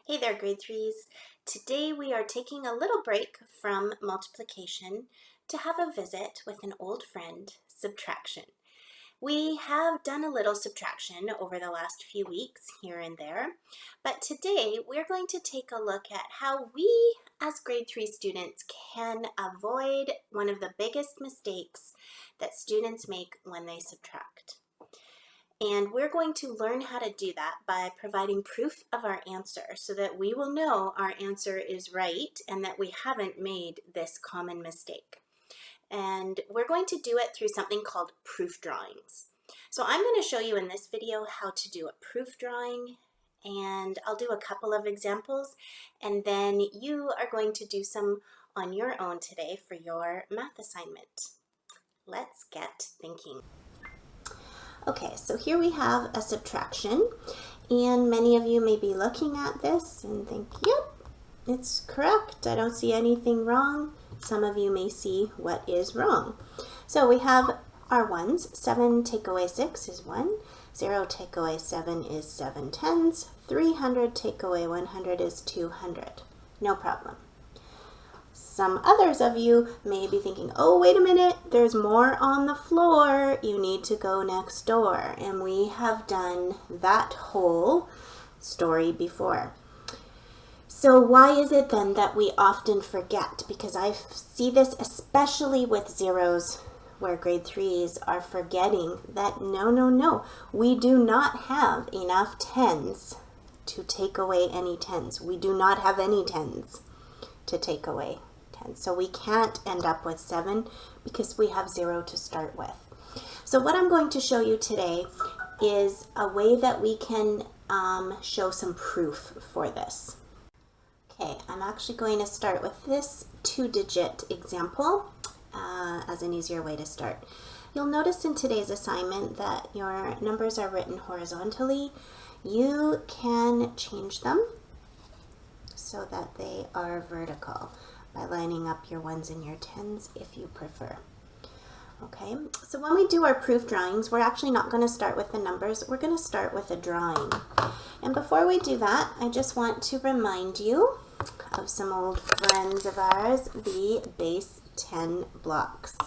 Hey there, grade threes. Today we are taking a little break from multiplication to have a visit with an old friend, subtraction. We have done a little subtraction over the last few weeks here and there, but today we're going to take a look at how we as grade 3 students can avoid one of the biggest mistakes that students make when they subtract. And we're going to learn how to do that by providing proof of our answer so that we will know our answer is right and that we haven't made this common mistake. And we're going to do it through something called proof drawings. So I'm going to show you in this video how to do a proof drawing, and I'll do a couple of examples, and then you are going to do some on your own today for your math assignment. Let's get thinking. Okay, so here we have a subtraction, and many of you may be looking at this and think, yep, it's correct. I don't see anything wrong. Some of you may see what is wrong. So we have our ones. 7 take away 6 is 1. 0 take away 7 is 7 tenths. 300 take away 100 is 200. No problem. Some others of you may be thinking, oh, wait a minute, there's more on the floor. You need to go next door. And we have done that whole story before. So why is it then that we often forget? Because I see this especially with zeros where grade 3s are forgetting that no, we do not have enough tens to take away any tens. We do not have any tens to take away. So we can't end up with 7 because we have 0 to start with. So what I'm going to show you today is a way that we can show some proof for this. Okay, I'm actually going to start with this 2-digit example as an easier way to start. You'll notice in today's assignment that your numbers are written horizontally. You can change them so that they are vertical by lining up your ones and your tens if you prefer. Okay, so when we do our proof drawings, we're actually not going to start with the numbers. We're going to start with a drawing. And before we do that, I just want to remind you of some old friends of ours, the base 10 blocks.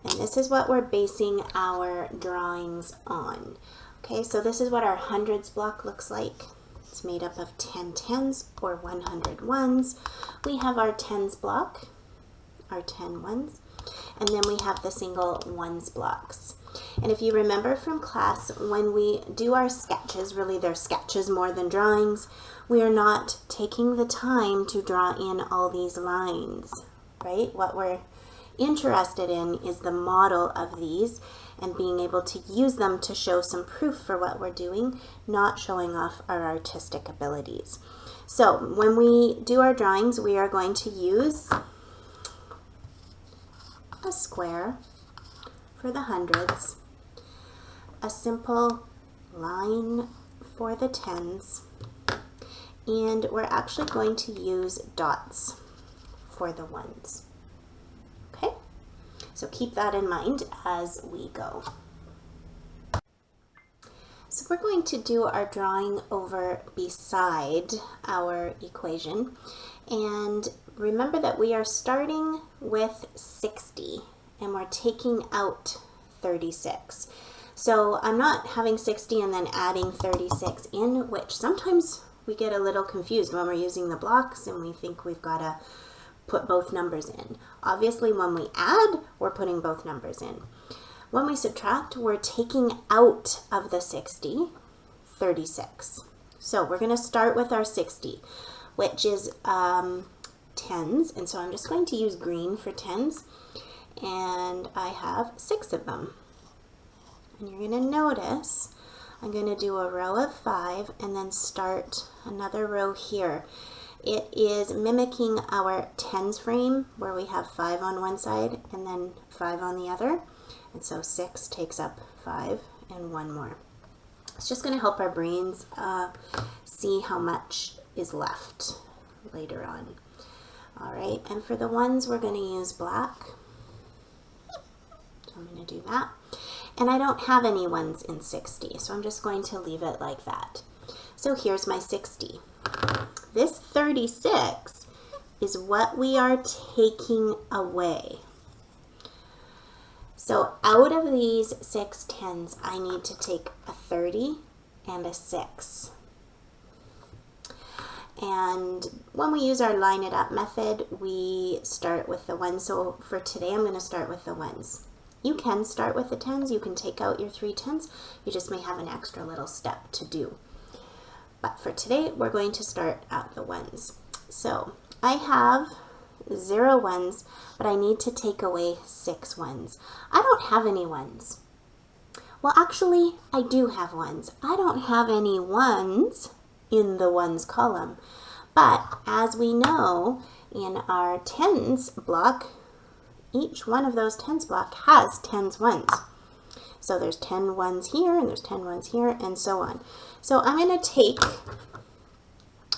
And this is what we're basing our drawings on. Okay, so this is what our hundreds block looks like. It's made up of 10 tens or 100 ones. We have our tens block, our 10 ones, and then we have the single ones blocks. And if you remember from class, when we do our sketches, really they're sketches more than drawings, we are not taking the time to draw in all these lines, right? What we're interested in is the model of these and being able to use them to show some proof for what we're doing, not showing off our artistic abilities. So when we do our drawings, we are going to use a square for the hundreds, a simple line for the tens, and we're actually going to use dots for the ones. Okay? So keep that in mind as we go. So we're going to do our drawing over beside our equation. And remember that we are starting with 60 and we're taking out 36. So I'm not having 60 and then adding 36 in, which sometimes we get a little confused when we're using the blocks and we think we've got to put both numbers in. Obviously, when we add, we're putting both numbers in. When we subtract, we're taking out of the 60, 36. So we're going to start with our 60, which is tens. And so I'm just going to use green for tens. And I have 6 of them. And you're going to notice I'm going to do a row of 5 and then start another row here. It is mimicking our tens frame where we have 5 on one side and then 5 on the other. And so 6 takes up 5 and 1 more. It's just going to help our brains see how much is left later on. All right, and for the ones, we're going to use black. So I'm going to do that. And I don't have any ones in 60, so I'm just going to leave it like that. So here's my 60. This 36 is what we are taking away. So out of these 6 tens, I need to take a 30 and a 6. And when we use our line it up method, we start with the ones. So for today, I'm going to start with the ones. You can start with the tens. You can take out your 3 tens. You just may have an extra little step to do. But for today, we're going to start at the ones. So I have 0 ones, but I need to take away 6 ones. I don't have any ones. Well, actually, I do have ones. I don't have any ones in the ones column. But as we know, in our tens block, each one of those tens block has 10 ones. So there's 10 ones here, and there's 10 ones here, and so on. So I'm going to take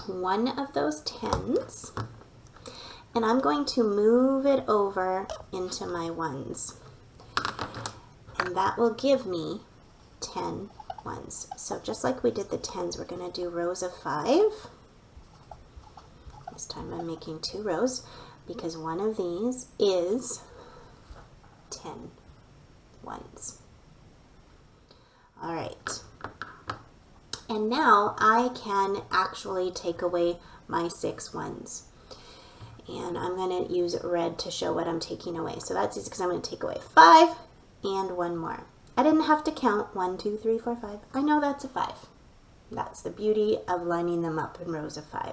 one of those tens, and I'm going to move it over into my ones. And that will give me 10 ones. So just like we did the tens, we're going to do rows of 5. This time I'm making 2 rows because one of these is 10 ones. All right. And now I can actually take away my 6 ones. And I'm going to use red to show what I'm taking away. So that's easy because I'm going to take away 5 and 1 more. I didn't have to count 1, 2, 3, 4, 5. I know that's a 5. That's the beauty of lining them up in rows of 5.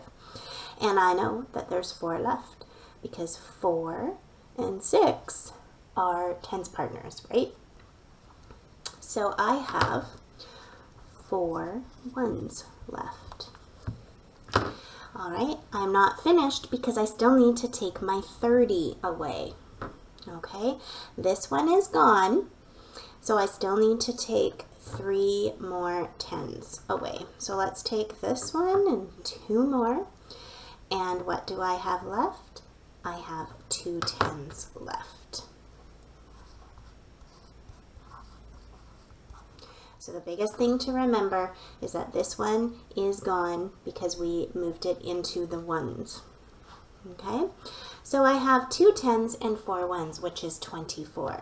And I know that there's 4 left because 4 and 6 are tens partners, right? So I have 4 ones left. All right, I'm not finished because I still need to take my 30 away. Okay, this one is gone. So I still need to take 3 more tens away. So let's take this one and 2 more. And what do I have left? I have 2 tens left. So the biggest thing to remember is that this one is gone because we moved it into the ones. Okay, so I have 2 tens and 4 ones, which is 24.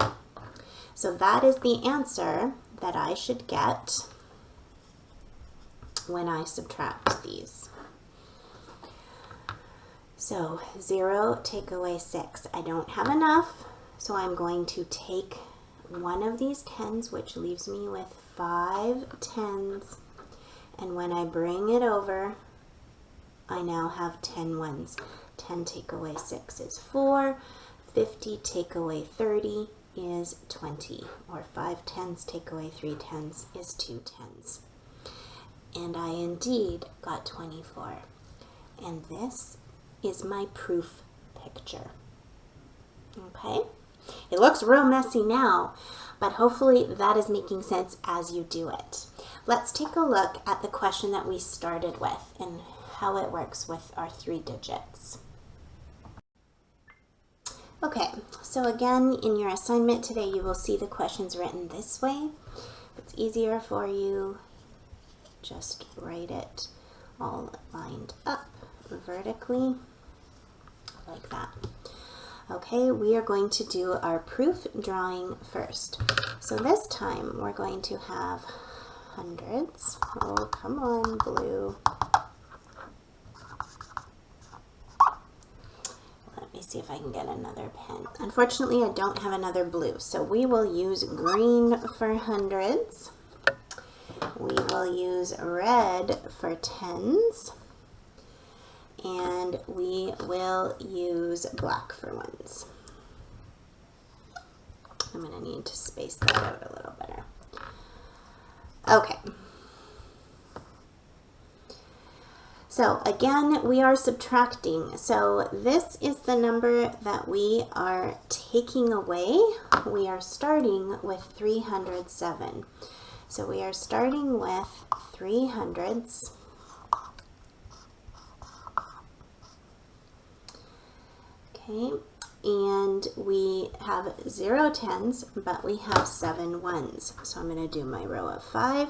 So that is the answer that I should get when I subtract these. So 0 take away 6. I don't have enough, so I'm going to take one of these tens, which leaves me with 5 tens. And when I bring it over, I now have 10 ones. 10 take away 6 is 4. 50 take away 30 is 20, or 5 tens take away 3 tens is 2 tens. And I indeed got 24. And this is my proof picture. Okay? It looks real messy now, but hopefully that is making sense as you do it. Let's take a look at the question that we started with and how it works with our 3 digits. Okay, so again, in your assignment today, you will see the questions written this way. If it's easier for you, just write it all lined up vertically, like that. Okay, we are going to do our proof drawing first. So this time, we're going to have hundreds. Oh, come on, blue. Let me see if I can get another pen. Unfortunately, I don't have another blue, so we will use green for hundreds. We will use red for tens. And we will use black for ones. I'm going to need to space that out a little better. Okay. So again, we are subtracting. So this is the number that we are taking away. We are starting with 307. So we are starting with 3 hundreds. Okay, and we have 0 tens, but we have 7 ones. So I'm going to do my row of 5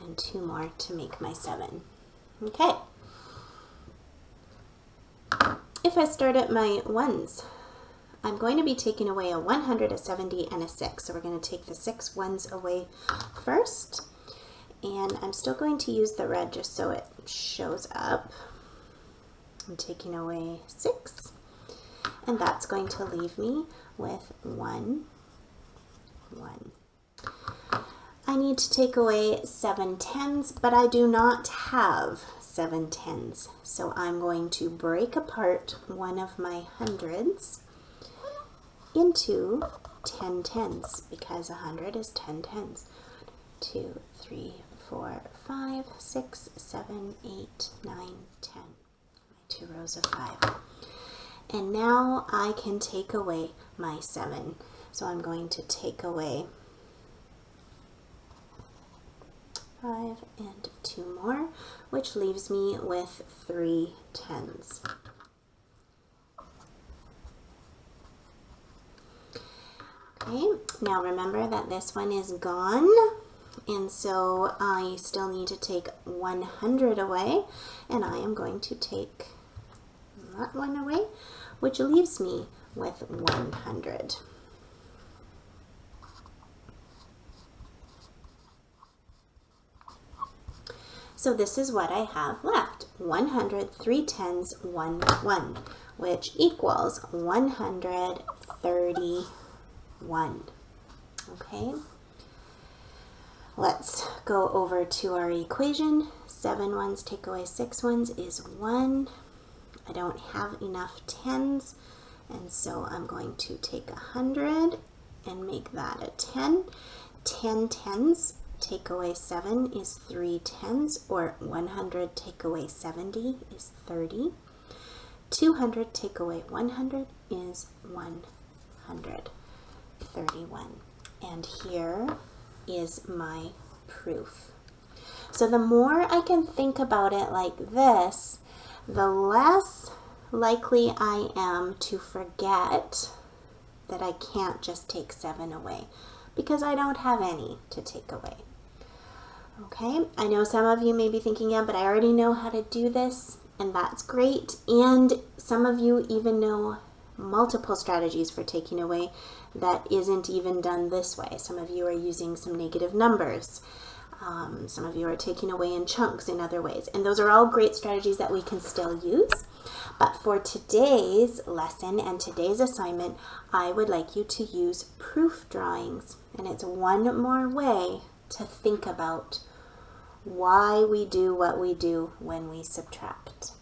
and 2 more to make my 7. Okay. If I start at my ones, I'm going to be taking away a 100, a 70, and a 6. So we're going to take the 6 ones away first. And I'm still going to use the red just so it shows up. I'm taking away 6. And that's going to leave me with 1, 1. I need to take away 7 tens, but I do not have 7 tens. So I'm going to break apart one of my hundreds into 10 tens, because 100 is 10 tens. 2, 3, 4, 5, 6, 7, 8, 9, 10. My 2 rows of 5. And now I can take away my 7. So I'm going to take away 5 and 2 more, which leaves me with 3 tens. Okay, now remember that this one is gone, and so I still need to take 100 away, and I am going to take that one away, which leaves me with 100. So this is what I have left. 100, 3 tens, 1, 1, which equals 131. Okay, let's go over to our equation. 7 ones take away 6 ones is 1. I don't have enough tens, and so I'm going to take 100 and make that a 10. 10 tens take away 7 is 3 tens, or 100 take away 70 is 30. 200 take away 100 is 131. And here is my proof. So the more I can think about it like this, the less likely I am to forget that I can't just take 7 away, because I don't have any to take away. Okay, I know some of you may be thinking, yeah, but I already know how to do this, and that's great. And some of you even know multiple strategies for taking away that isn't even done this way. Some of you are using some negative numbers. Some of you are taking away in chunks in other ways. And those are all great strategies that we can still use. But for today's lesson and today's assignment, I would like you to use proof drawings. And it's one more way to think about why we do what we do when we subtract.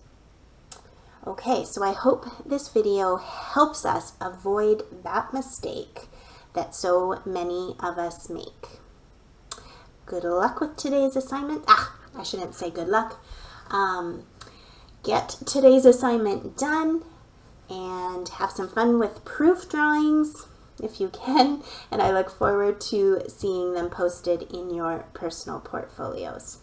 Okay, so I hope this video helps us avoid that mistake that so many of us make. Good luck with today's assignment. I shouldn't say good luck. Get today's assignment done and have some fun with proof drawings if you can, and I look forward to seeing them posted in your personal portfolios.